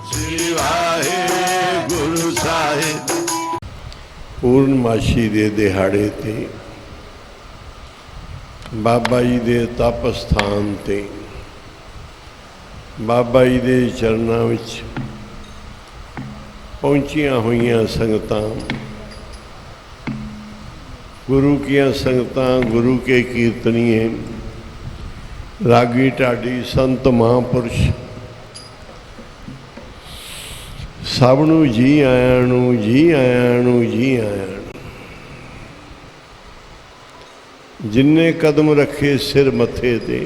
श्री वाहेगुरु साहिब। पूर्णमाशी दे दिहाड़े ते बाबा जी दे तप स्थान ते बाबा जी दे चरनां विच पहुंचियां होइयां संगतां, गुरु की संगतां, गुरु के कीर्तनीय, रागी ढाडी, संत महापुरुष, सबनू जी आयां नू, जी आयां नू, जी आयां नू। जिन्ने कदम रखे सिर मथे ते,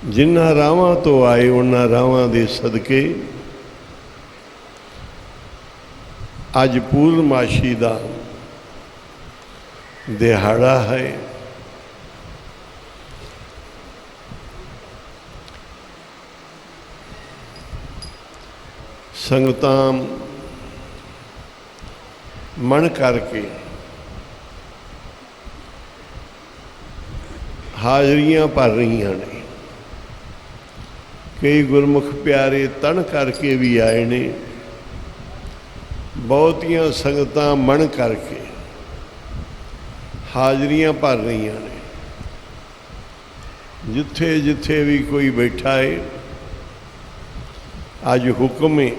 जिन्ना रावां तो आए उन्हां रावां दे सदके अज पूर्णमाशी दा दिहाड़ा है। संगतां मन करके हाजरियां भर रही ने। कई गुरमुख प्यारे तन करके भी आए ने। बहुतियां संगतां मन करके हाजरियां भर रही ने। जिथे जिथे भी कोई बैठा है, अज हुक्म है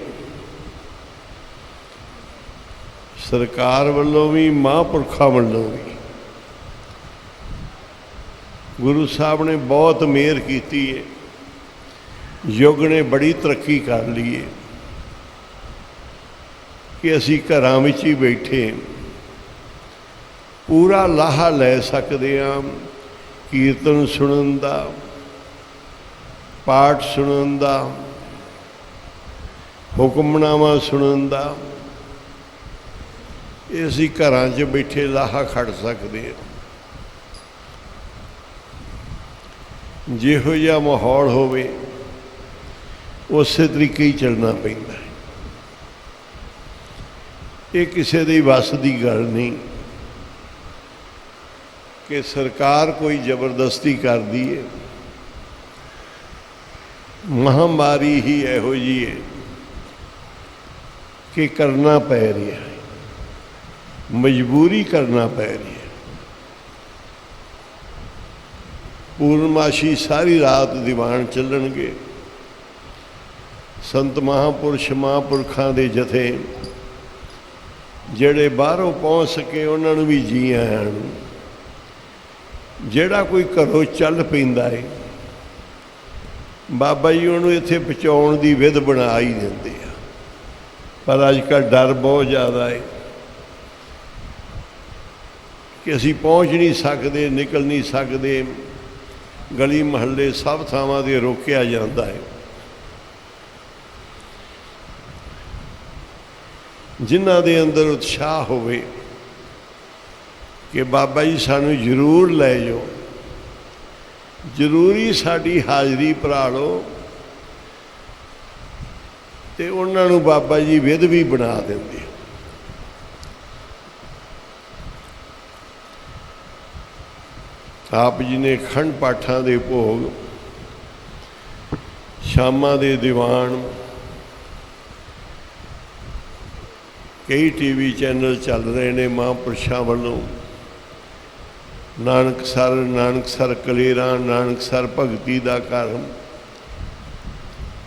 सरकार वालों भी, महापुरखा वालों भी। गुरु साहब ने बहुत मेहर की है। युग ने बड़ी तरक्की कर ली है कि असी घरां विच ही बैठे पूरा लाहा लै सकते हैं कीर्तन सुनन दा, पाठ सुनन दा, हुक्मनामा सुनन दा। असी घरां च बैठे लाहा खड़ सकते हैं। जिहो जिहा माहौल होवे उस तरीके ही चलना पैंदा है। ये किसी दी वस की गल नहीं कि सरकार कोई जबरदस्ती कर दी है। महामारी ही इहो जी है कि करना पै रहा है, मजबूरी करना पै रही है। पूर्णमाशी सारी रात दीवान चलणगे। संत महापुरुष महापुरखों के जथे जेड़े बाहरों पहुँच सके उन्होंने भी जी आयां नू। जेड़ा कोई घरों चल पैंदा है बाबा जी उन्होंने इत्थे पहुँचाउण दी विध बना ही देंदे आ। पर अजकल डर बहुत ज़्यादा है कि असी पहुँच नहीं सकते, निकल नहीं सकते। गली महल्ले सब थावां ते रोकिया जाता है। जिन्हां दे अंदर उत्साह होवे कि बाबा जी सानू जरूर लै जाओ, जरूरी साडी हाज़री भरा लो, ते उन्हां नू बाबा जी विध भी बना देंदे। आप जी ने खंड पाठां दे भोग, शामां दे दीवान, कई टीवी चैनल चल रहे हैं महापुरुषों वालों। नानकसर कलेरा, नानकसर भगती का घर,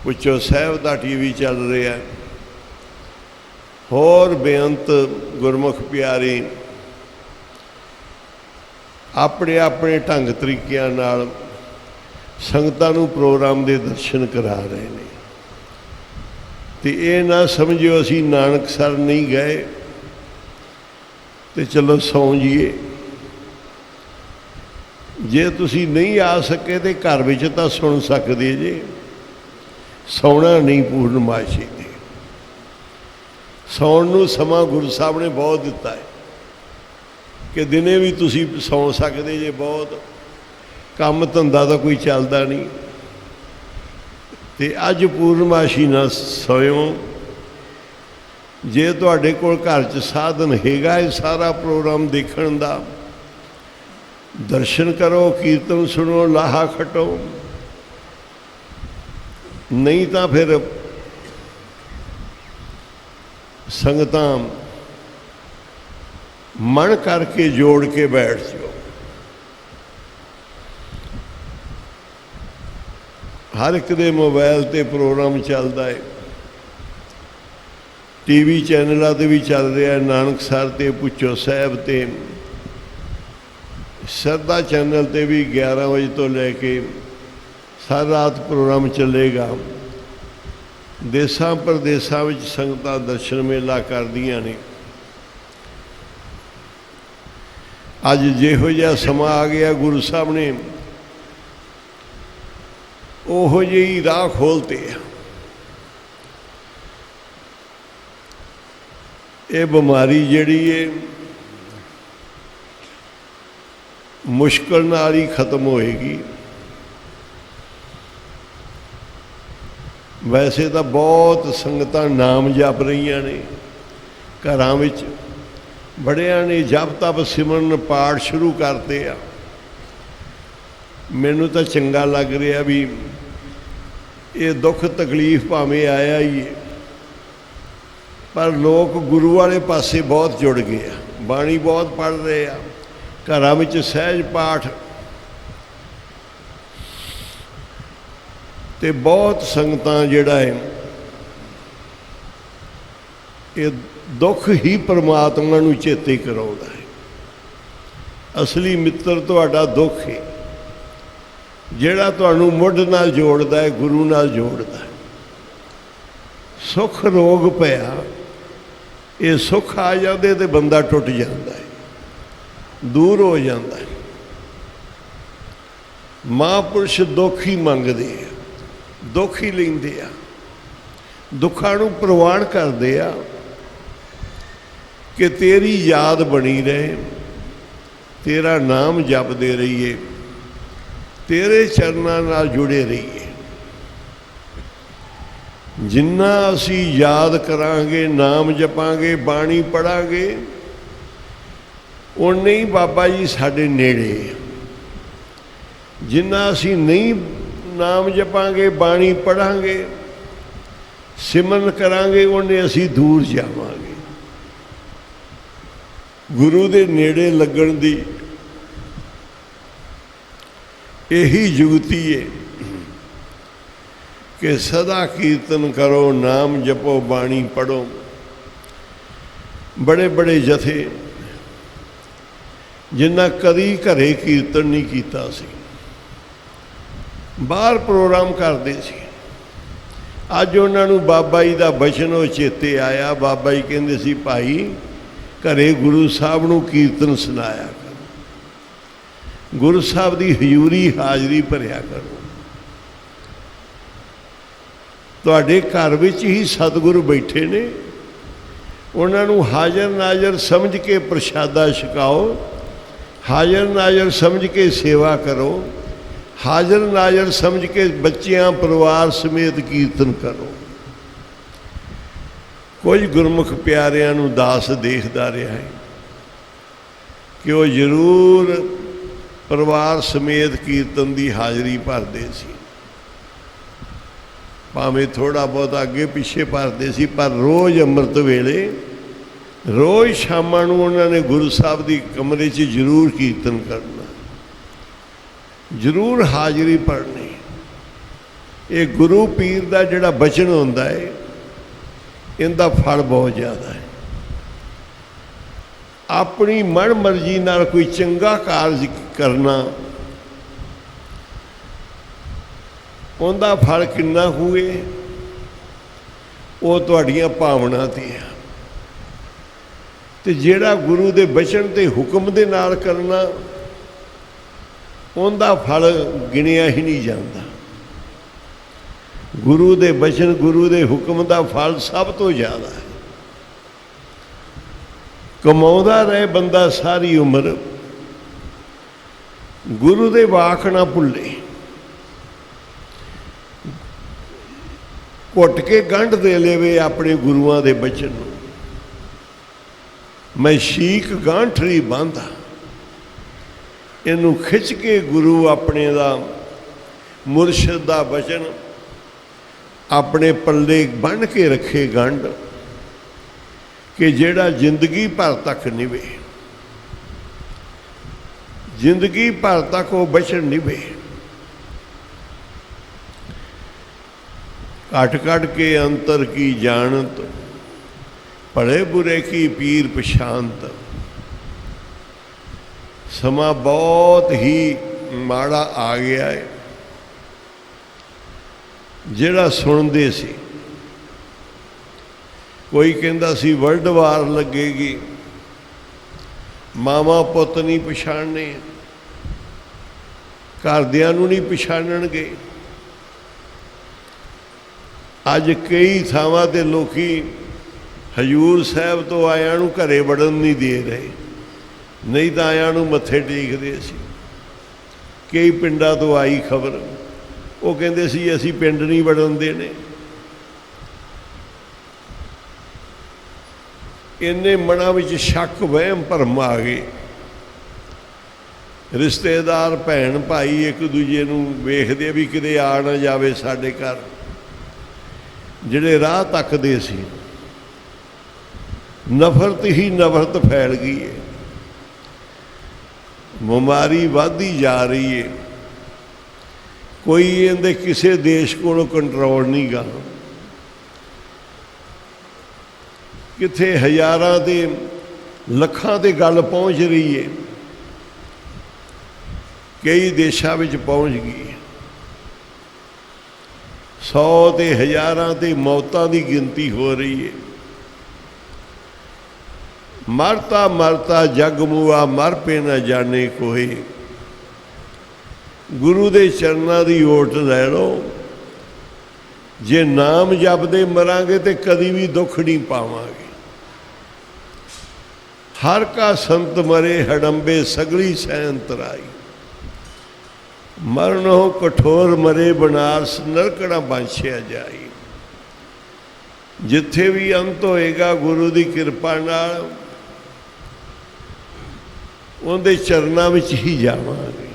पुछो साहब का टीवी चल रहा है। होर बेअंत गुरमुख प्यारे अपने अपने ढंग तरीकों नाल संगतां नूं प्रोग्राम के दर्शन करा रहे हैं। तो ये ना समझो असी नानकसर नहीं गए तो चलो सौ जाइए। जे तुसी नहीं आ सके तो घर विच तां सुन सकते जे, सौना नहीं। पूर्णमाशी ते सौण नूं समा गुरु साहब ने बहुत दिता है कि दिने भी तुसी सौ सकते जे। बहुत काम धंधा तो कोई चलता नहीं। तो अज पूर्णमाशी ना सोयो। जे तुहाडे कोल घर च साधन हैगा है सारा प्रोग्राम देखण दा, दर्शन करो, कीर्तन सुनो, लाहा खटो। नहीं तो फिर संगतां मन करके जोड़ के बैठ जाओ। हर एक दे मोबाइल ते प्रोग्राम चलता है, टीवी चैनलों ते भी चल रहा है, नानकसर ते भुच्चो साहब ते श्रद्धा चैनल ते भी 11 बजे तो लैके सारी रात प्रोग्राम चलेगा। देशां प्रदेशों में संगतां दर्शन मेला करदियां ने। अज जिहो जिहा समा आ गया, गुरु साहब ने ओहो जी राह खोलते। ये बीमारी जिहड़ी है मुश्किल नाल ही खत्म होएगी। वैसे तो बहुत संगतां नाम जप रही ने, घरां विच बड़िया ने जप तप सिमरन पाठ शुरू करते आ। मैनू तो चंगा लग रहा भी ये दुख तकलीफ भावें आया ही है, पर लोग गुरु वाले पासे बहुत जुड़ गए। बाणी बहुत पढ़ रहे आ, घरां विच सहज पाठ ते बहुत संगतां जिहड़ा है ये दुख ही परमात्मा नूं चेते कराउंदा है। असली मित्र तुहाडा दुख है, जिहड़ा तुहानूं मुढ़ नाल जोड़दा है, गुरु नाल जोड़दा है। सुख रोग पिया, ये सुख आ जाते तो बंदा टुट जाता है, दूर हो जाता है। महापुरुष दुख ही मंगते हैं, दुख ही लेंदे आ, दुखां नूं प्रवान करते आ कि तेरी याद बनी रहे, तेरा नाम जपदे रहिए, तेरे चरनां नाल जुड़े रहिए। जिन्ना असी याद करांगे, नाम जपांगे, बाणी पढ़ांगे, उन्ने ही बाबा जी साडे नेड़े। जिन्ना असी नहीं नाम जपांगे, बाणी पढ़ांगे, सिमरन करांगे, उन्ने असी दूर जावांगे। गुरु दे नेड़े लगण दी यही जुगती है कि सदा कीर्तन करो, नाम जपो, बाणी पढ़ो। बड़े बड़े जथे जिन्ना कदी घरे कीर्तन नहीं कीता सी, बाहर प्रोग्राम करते सी। अज उन्होंने बाबा जी का बचन वो चेते आया। बाबा जी कहते सी भाई घरे गुरु साहब नूं कीर्तन सुनाया करो, गुरु साहब की हजूरी हाजरी भरिया करो। तुहाडे घर विच ही सतगुरु बैठे ने, उन्होंने हाजर नाजर समझ के प्रशादा छकाओ, हाजर नाजर समझ के सेवा करो, हाजर नाजर समझ के बच्चियां परिवार समेत कीर्तन करो। कुछ गुरमुख प्यारियां नूं दास देखदा रहा है कि वो जरूर परिवार समेत कीर्तन की हाजरी भरते सी, भावें थोड़ा बहुत अगे पिछे भरते सी, पर रोज़ अमृत वेले रोज़ शामां नूं उन्होंने गुरु साहब की कमरे च जरूर कीर्तन करना, जरूर हाजरी पढ़नी। ये गुरु पीर का जिहड़ा बचन होंदा है, इनका फल बहुत ज़्यादा है। अपनी मन मर्जी नाल कोई चंगा कारज करना, उनका फल कितना हुए वो तुहाड़ियां भावना ते है। ते जिहड़ा गुरु दे बचन ते हुक्म दे नाल करना, उनका फल गिनिया ही नहीं जाता। गुरु दे बचन, गुरु दे हुक्म का फल सब तो ज़्यादा है। कमाउंदा रहे बंदा सारी उम्र, गुरु दे वाक ना भुले, घुट के गंढ दे लेवे अपने गुरुआं दे बचन नूं। मैं शीक गांठरी बांधा, इनू खिंच के गुरु अपने दा मुरशद दा बचन अपने पल्ले बन के रखे गंढ कि जेड़ा जिंदगी भर तक निभे, जिंदगी भर तक वो बचन निभे। कट कट के अंतर की जानत, भले बुरे की पीर पछानत। समा बहुत ही माड़ा आ गया है। जिहड़ा सुनते सी, कोई कहता सी वर्ल्ड वार लगेगी, मावा पुत नहीं पछाणने, घरदियां नूं नहीं पछाणनगे। अज कई थावां ते लोकी हजूर साहब तो आयां नूं घरे वड़न नहीं दे रहे, नहीं तो आयां नूं मत्थे टेकदे सी। कई पिंडां तो आई खबर, वो कहंदे सी असीं पिंड नहीं वड़न देने। इन्ने मनां विच शक वहम भरम आ गए। रिश्तेदार भैन भाई एक दूजे नूं वेखदे भी किते आ ना जावे साडे घर। जिहड़े राह तकदे सी, नफरत ही नफरत फैल गई है। बीमारी वधदी जा रही है। कोई इहदे किसी देश कोलों कंट्रोल नहीं गा। किथे हज़ारां ते लखां ते गल पहुँच रही है, कई देशों में पहुँच गई। 100 ते हज़ारां ते मौतां की गिनती हो रही है। मरता मरता जग मुआ मर पे न जाने कोई। गुरु दे चरनां दी ओट लै लो। जे नाम जपदे मरांगे तो कदी भी दुख नहीं पावांगे। हर का संत मरे हडंबे सगली सैन तराई। मरण हो कठोर मरे बनारस नरकड़ा बांछिया जाई। जिथे भी अंत होएगा गुरु की कृपा नाल उनके चरनां विच ही जावांगे।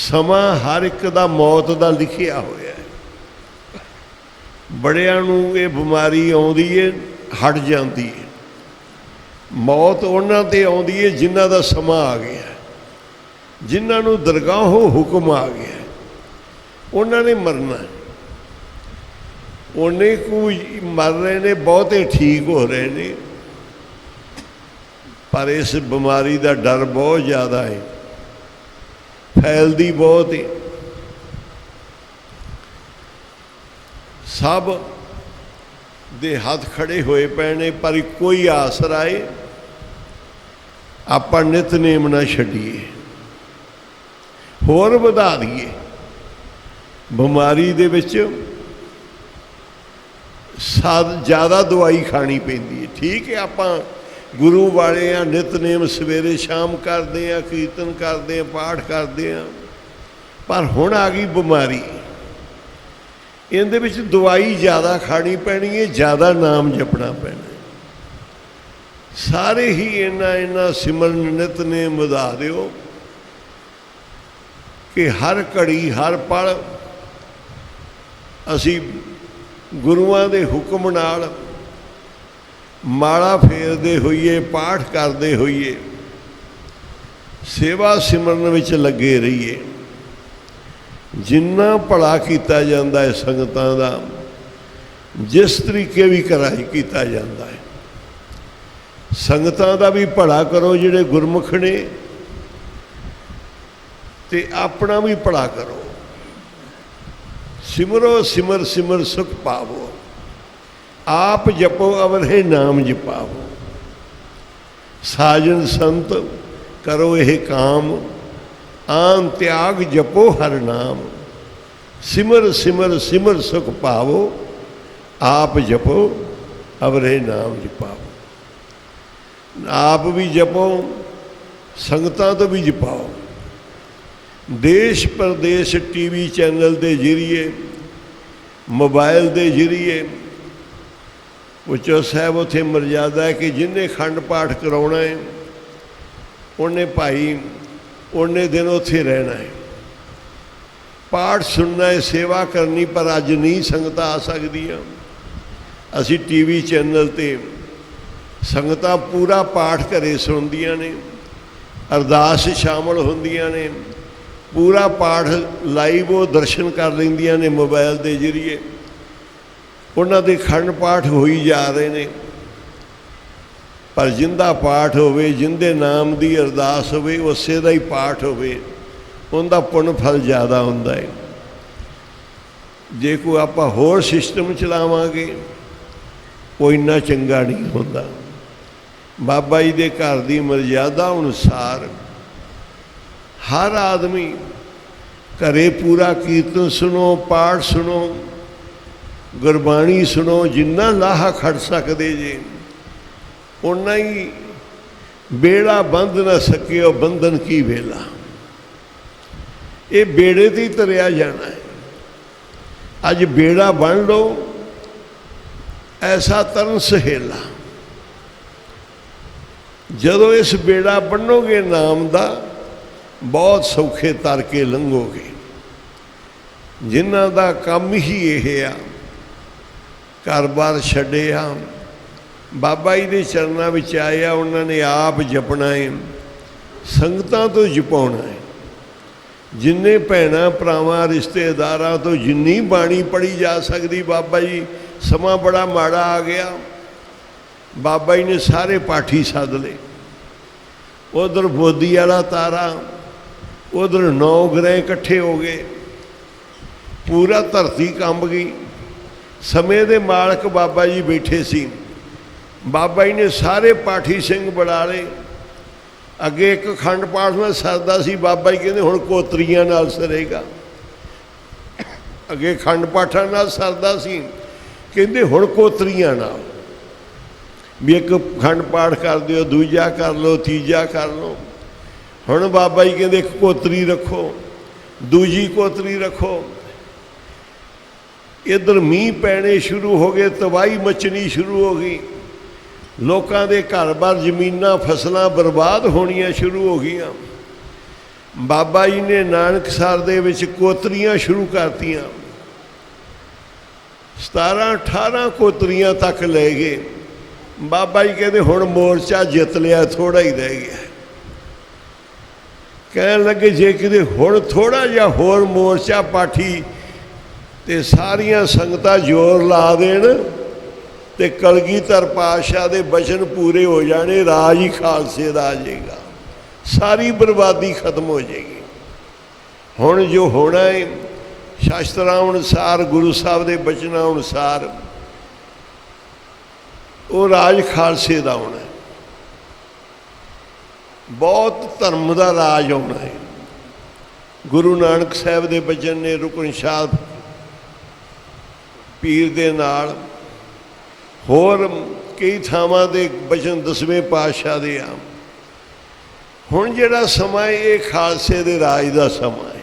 समा हर एक दा मौत दा लिखिया होया है। बड़ियां नूं ये बीमारी आउंदी है, हट जाती है। मौत उन्हां ते आउंदी है जिन्हां दा समा आ गया है, जिन्हां नूं दरगाहों हुक्म आ गया है, उन्हां ने मरना है। उन्हें को मर रहे ने, बहुते ठीक हो रहे ने, पर इस बीमारी का डर बहुत ज़्यादा है, फैलती बहुत है। सब दे हाथ खड़े होए पे ने, पर कोई आसरा है आपां नितनेम ना छड्डीए, होर वधा दईए। बीमारी दे विच ज़्यादा दवाई खानी पैंदी है। ठीक है, आपां गुरु वाले हाँ, नितनेम सवेरे शाम करते हैं, कीर्तन करते हैं, पाठ करते हैं, पर हुण आ गई बीमारी। इहदे विच दवाई ज़्यादा खानी पैनी है, ज़्यादा नाम जपना पैना है। सारे ही इन्ना इन्ना सिमरन नितनेम वधा दिओ कि हर घड़ी हर पल असी गुरुआं दे हुक्म नाल माला फेरदे होइए, पाठ करते होइए, सेवा सिमरन विच लगे रहिए। जिन्ना भला किया जाता है संगतां दा, जिस तरीके भी कराई किया जाता है, संगतां दा भी भला करो जिहड़े गुरमुख ने, ते अपना भी भला करो। सिमरो सिमर सिमर सुख पावो, आप जपो अवरहे नाम जपावो। साजन संत करो यह काम, आन त्याग जपो हर नाम। सिमर सिमर सिमर सुख पावो, आप जपो अवरहे नाम जपावो। आप भी जपो, संगतां तो भी जपाओ। देश प्रदेश टीवी चैनल के जरिए, मोबाइल के जरिए उच्चो साहब उत्थे मर्यादा है कि जिन्हें खंड पाठ कराउणा है उन्हें भाई उन्ने दिन उत्थे रहना है। पाठ सुनना है, सेवा करनी, पर अज नहीं संगत आ सकदियां। असी टीवी चैनल ते संगतां पूरा पाठ घरे सुनदियां ने, अरदास शामिल होंदियां ने, पूरा पाठ लाइव वो दर्शन कर लैंदियां ने मोबाइल के जरिए। उन्हां दे खंड पाठ होई जा रहे ने, पर जिंदा पाठ होवे, जिंदे नाम की अरदास होवे, उसे दा ही पाठ होवे, उनका पुण्य फल ज़्यादा हुंदा है। जे कोई आपां होर सिस्टम चलावांगे वो इन्ना चंगा नहीं होंदा। बाबा जी दे घर की मर्यादा अनुसार हर आदमी घरे पूरा कीर्तन सुनो, पाठ सुनो, गुरबाणी सुनो, जिन्ना लाहा खड़ सकते जे उन्ना ही। बेड़ा बंध न सके और बंधन की वेला, ये बेड़े ते ही तरिया जाना है। अज बेड़ा बन लो, ऐसा तरन सहेला। जदों इस बेड़ा बनोगे नाम दा, बहुत सौखे तर के लंघोगे। जिन्हां दा काम ही यह आ, घर बार छड्डिया, बाबा जी के चरणों में आया, उन्होंने आप जपना है, संगतां तो जपाउणा है। जिन्ने भैणां भरावां रिश्तेदारां तो जिन्नी बाणी पढ़ी जा सकती। बाबा जी समा बड़ा माड़ा आ गया, बाबा जी ने सारे पाठी सद ले। उधर बोधी वाला तारा, उधर 9 ग्रह इकट्ठे हो गए, पूरा धरती कंब गई। समय दे मालक बाबा जी बैठे सी, बाबा जी ने सारे पाठी सिंह बुला ले। अगे एक खंड पाठ में सरदा सी, बाबा जी कहते हुण कोतरियां नाल सरेगा। अगे खंड पाठा नाल सरदा सी, कहते हुण कोतरियां नाल भी एक खंड पाठ कर दिओ, दूजा कर लो, तीजा कर लो। हुण बाबा जी कहते एक कोतरी रखो, दूजी कोतरी रखो। इधर मीह पैने शुरू हो गए, तबाही मचनी शुरू हो गई, लोगों के घर बार जमीनां फसलां बर्बाद होनियां शुरू हो गई। बाबा जी ने नानकसर दे विच कोतरियां शुरू करतियां, 17-18 कोतरियां तक ले गए। बाबा जी कहते हुण मोर्चा जित लिया, थोड़ा ही रह गया। कहन लगे जे किते हुण थोड़ा जिहा होर मोर्चा पाठी ते सारियां संगतां जोर ला देण ते कलगीधर पातशाह दे बचन पूरे हो जाने, राज ही खालसे दा आ जाएगा, सारी बर्बादी खत्म हो जाएगी। हुण जो होना है शास्त्रां अनुसार, गुरु साहब के बचनों अनुसार, वो राज खालसे दा होना है। बहुत धर्म का राज होना है। गुरु नानक साहब के बचन ने रुकन शाह पीर दे नाल, होर कई थावां दे बचन 10वें पातशाह दे आ। हुण जिहड़ा समा है ये खालसे दे राज दा समा है।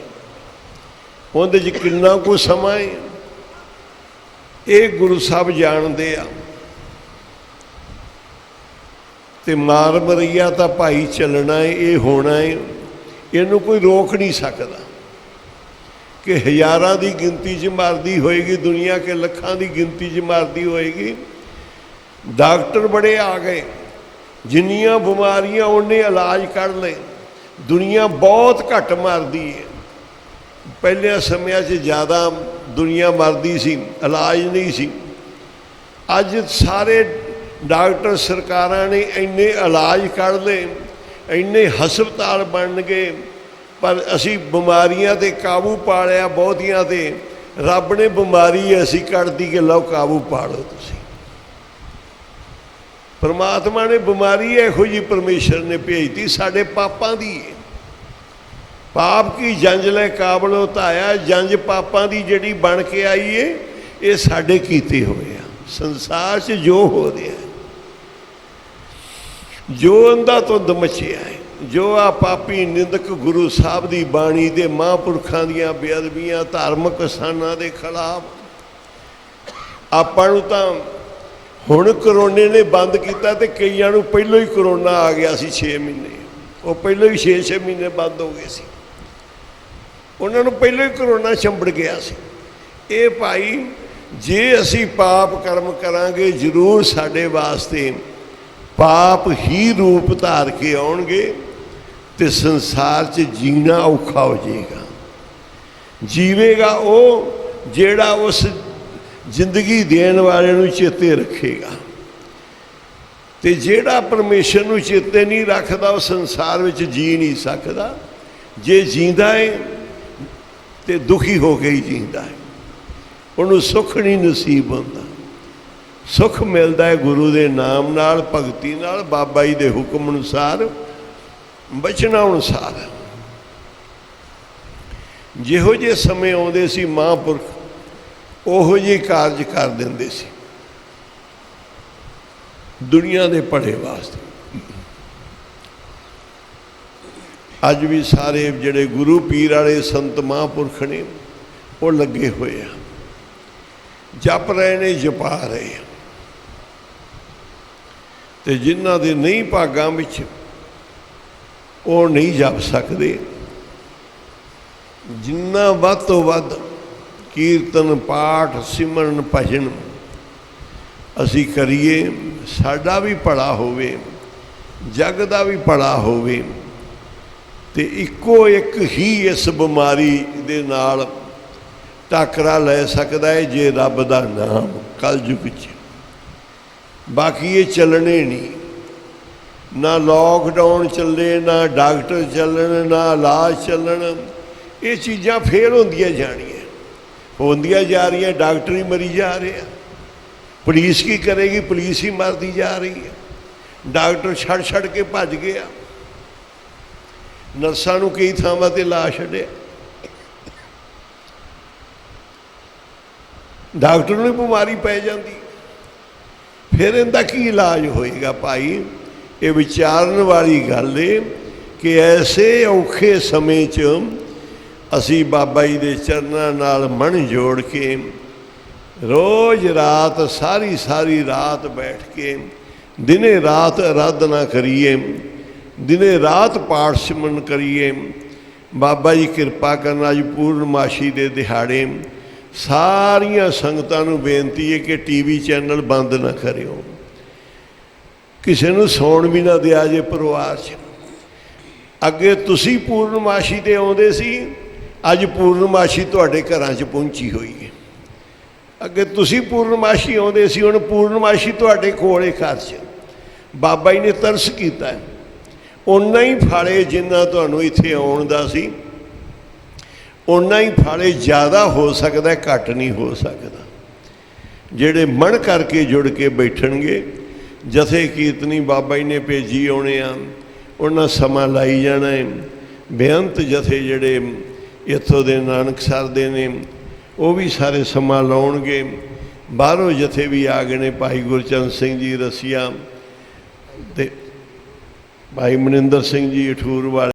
उहदे च किन्ना कुछ समा है ये गुरु साहब जानते आ। ते मार मरैया तो भाई चलना है, ये होना है, इनू कोई रोक नहीं सकता। कि हज़ारां की गिनती च मरदी होएगी दुनिया, के लखां की गिनती च मरदी होएगी। डॉक्टर बड़े आ गए, जिन्नियां बीमारियां उन्ने इलाज कर ले, दुनिया बहुत घट मरदी है। पहले समय ज़्यादा दुनिया मरदी सी, इलाज नहीं सी। अज सारे डॉक्टर सरकारां ने इन्ने इलाज कर ले, इन्ने हस्पताल बन गए, पर असी बीमारियां ते काबू पा लिया बहुतियां ते रब ने बीमारी ऐसी कढ़ दी कि लो काबू पा लो तुसी। परमात्मा ने बीमारी इहो जी परमेश्वर ने भेजती साडे पापां दी। पाप की जंज ले काबल उताया, जंज पापां दी जिहड़ी बन के आई है ये साडे कीते होए आ। संसार च जो हो रहा है, जो अंधा धुंध मचिया है, जो आ पापी निंदक गुरु साहब की बाणी दे महापुरखों दियां बेअदबियां धार्मिक स्थानां दे खिलाफ, आपां नूं तां हुण करोने ने बंद किया तो कईयां नूं पहलों ही करोना आ गया सी। 6 महीने वो पहलों ही 6-6 महीने बंद हो गए सी। ਉਹਨਾਂ ਨੂੰ ਪਹਿਲਾਂ ਹੀ ਕਰੋਨਾ ਚੰਬੜ ਗਿਆ ਸੀ। ਇਹ ਭਾਈ ਜੇ ਅਸੀਂ ਪਾਪ ਕਰਮ ਕਰਾਂਗੇ ਜ਼ਰੂਰ ਸਾਡੇ ਵਾਸਤੇ ਪਾਪ ਹੀ ਰੂਪ ਧਾਰ ਕੇ ਆਉਣਗੇ ਤੇ ਸੰਸਾਰ 'ਚ ਜੀਣਾ ਔਖਾ ਹੋ ਜਾਏਗਾ। ਜੀਵੇਗਾ ਉਹ ਜਿਹੜਾ ਉਸ ਜ਼ਿੰਦਗੀ ਦੇਣ ਵਾਲੇ ਨੂੰ ਚੇਤੇ ਰੱਖੇਗਾ, ਤੇ ਜਿਹੜਾ ਪਰਮੇਸ਼ਰ ਨੂੰ ਚੇਤੇ ਨਹੀਂ ਰੱਖਦਾ ਉਹ ਸੰਸਾਰ ਵਿੱਚ ਜੀ ਨਹੀਂ ਸਕਦਾ। ਜੇ ਜੀਂਦਾ ਹੈ ਤੇ ਦੁਖੀ ਹੋ ਕੇ ਹੀ ਜੀਂਦਾ ਹੈ, ਉਹਨੂੰ ਸੁੱਖ ਨਹੀਂ ਨਸੀਬ ਹੁੰਦਾ। ਸੁੱਖ ਮਿਲਦਾ ਹੈ ਗੁਰੂ ਦੇ ਨਾਮ ਨਾਲ, ਭਗਤੀ ਨਾਲ, ਬਾਬਾ ਜੀ ਦੇ ਹੁਕਮ ਅਨੁਸਾਰ, ਬਚਨਾਂ ਅਨੁਸਾਰ। ਜਿਹੋ ਜਿਹੇ ਸਮੇਂ ਆਉਂਦੇ ਸੀ ਮਹਾਂਪੁਰਖ ਉਹੋ ਜਿਹੇ ਕਾਰਜ ਕਰ ਦਿੰਦੇ ਸੀ ਦੁਨੀਆ ਦੇ ਭਲੇ ਵਾਸਤੇ। ਅੱਜ ਵੀ ਸਾਰੇ ਜਿਹੜੇ ਗੁਰੂ ਪੀਰ ਵਾਲੇ ਸੰਤ ਮਹਾਂਪੁਰਖ ਨੇ ਉਹ ਲੱਗੇ ਹੋਏ ਆ, ਜਪ ਰਹੇ ਨੇ, ਜਪਾ ਰਹੇ ਆ। ਤੇ ਜਿਨ੍ਹਾਂ ਦੇ ਨਹੀਂ ਭਾਗਾਂ ਵਿੱਚ ਉਹ ਨਹੀਂ ਜਪ ਸਕਦੇ। ਜਿੰਨਾ ਵੱਧ ਤੋਂ ਵੱਧ ਕੀਰਤਨ, ਪਾਠ, ਸਿਮਰਨ, ਭਜਨ ਅਸੀਂ ਕਰੀਏ, ਸਾਡਾ ਵੀ ਭਲਾ ਹੋਵੇ, ਜਗ ਦਾ ਵੀ ਭਲਾ ਹੋਵੇ। ਤੇ ਇੱਕੋ ਇੱਕ ਹੀ ਇਸ ਬਿਮਾਰੀ ਦੇ ਨਾਲ ਟਾਕਰਾ ਲੈ ਸਕਦਾ ਹੈ, ਜੇ ਰੱਬ ਦਾ ਨਾਮ ਕਲਯੁਗ 'ਚ। ਬਾਕੀ ਇਹ ਚੱਲਣੇ ਨਹੀਂ, ਨਾ ਲੋਕਡਾਊਨ ਚੱਲੇ, ਨਾ ਡਾਕਟਰ ਚੱਲਣ, ਨਾ ਇਲਾਜ ਚੱਲਣ। ਇਹ ਚੀਜ਼ਾਂ ਫੇਲ ਹੁੰਦੀਆਂ ਜਾਣੀਆਂ, ਹੁੰਦੀਆਂ ਜਾ ਰਹੀਆਂ। ਡਾਕਟਰ ਹੀ ਮਰੀ ਜਾ ਰਹੇ ਆ, ਪੁਲਿਸ ਕੀ ਕਰੇਗੀ? ਪੁਲਿਸ ਹੀ ਮਰਦੀ ਜਾ ਰਹੀ ਹੈ। ਡਾਕਟਰ ਛੱਡ ਕੇ ਭੱਜ ਗਿਆ, ਨਰਸਾਂ ਨੂੰ ਕਈ ਥਾਵਾਂ 'ਤੇ ਲਾ ਛੱਡਿਆ। ਡਾਕਟਰ ਨੂੰ ਬਿਮਾਰੀ ਪੈ ਜਾਂਦੀ, ਫਿਰ ਇਹਦਾ ਕੀ ਇਲਾਜ ਹੋਏਗਾ ਭਾਈ? ਇਹ ਵਿਚਾਰਨ ਵਾਲੀ ਗੱਲ ਏ ਕਿ ਐਸੇ ਔਖੇ ਸਮੇਂ 'ਚ ਅਸੀਂ ਬਾਬਾ ਜੀ ਦੇ ਚਰਨਾਂ ਨਾਲ ਮਨ ਜੋੜ ਕੇ ਰੋਜ਼ ਰਾਤ ਸਾਰੀ ਰਾਤ ਬੈਠ ਕੇ ਦਿਨੇ ਰਾਤ ਅਰਾਧਨਾ ਕਰੀਏ, ਦਿਨੇ ਰਾਤ ਪਾਠ ਸਿਮਰਨ ਕਰੀਏ। ਬਾਬਾ ਜੀ ਕਿਰਪਾ ਕਰਨ। ਅੱਜ ਪੂਰਨਮਾਸ਼ੀ ਦੇ ਦਿਹਾੜੇ ਸਾਰੀਆਂ ਸੰਗਤਾਂ ਨੂੰ ਬੇਨਤੀ ਹੈ ਕਿ ਟੀਵੀ ਚੈਨਲ ਬੰਦ ਨਾ ਕਰਿਓ, ਕਿਸੇ ਨੂੰ ਸੌਣ ਵੀ ਨਾ ਦਿਆ ਜੇ ਪਰਿਵਾਰ 'ਚ। ਅੱਗੇ ਤੁਸੀਂ ਪੂਰਨਮਾਸ਼ੀ 'ਤੇ ਆਉਂਦੇ ਸੀ, ਅੱਜ ਪੂਰਨਮਾਸ਼ੀ ਤੁਹਾਡੇ ਘਰਾਂ 'ਚ ਪਹੁੰਚੀ ਹੋਈ ਹੈ। ਅੱਗੇ ਤੁਸੀਂ ਪੂਰਨਮਾਸ਼ੀ ਆਉਂਦੇ ਸੀ, ਹੁਣ ਪੂਰਨਮਾਸ਼ੀ ਤੁਹਾਡੇ ਕੋਲੇ ਘਰ 'ਚ। ਬਾਬਾ ਜੀ ਨੇ ਤਰਸ ਕੀਤਾ, ਓਨਾ ਹੀ ਫਾਲੇ ਜਿੰਨਾ ਤੁਹਾਨੂੰ ਇੱਥੇ ਆਉਣ ਦਾ ਸੀ, ਓਨਾ ਹੀ ਫਾਲੇ। ਜ਼ਿਆਦਾ ਹੋ ਸਕਦਾ, ਘੱਟ ਨਹੀਂ ਹੋ ਸਕਦਾ। ਜਿਹੜੇ ਮਨ ਕਰਕੇ ਜੁੜ ਕੇ ਬੈਠਣਗੇ, ਜਥੇ ਕੀਰਤਨੀ ਬਾਬਾ ਜੀ ਨੇ ਭੇਜੀ ਆਉਣੇ ਆ, ਉਹਨਾਂ ਸਮਾਂ ਲਾਈ ਜਾਣਾ ਹੈ। ਬੇਅੰਤ ਜਥੇ ਜਿਹੜੇ ਇੱਥੋਂ ਦੇ ਨਾਨਕਸਰ ਦੇ ਨੇ ਉਹ ਵੀ ਸਾਰੇ ਸਮਾਂ ਲਾਉਣਗੇ। ਬਾਹਰੋਂ ਜਥੇ ਵੀ ਆ ਗਏ ਨੇ, ਭਾਈ ਗੁਰਚਰਨ ਸਿੰਘ ਜੀ ਰਸੀਆ ਤੇ ਭਾਈ ਮਨਿੰਦਰ ਸਿੰਘ ਜੀ ਅਠੂਰ ਵਾਲੇ।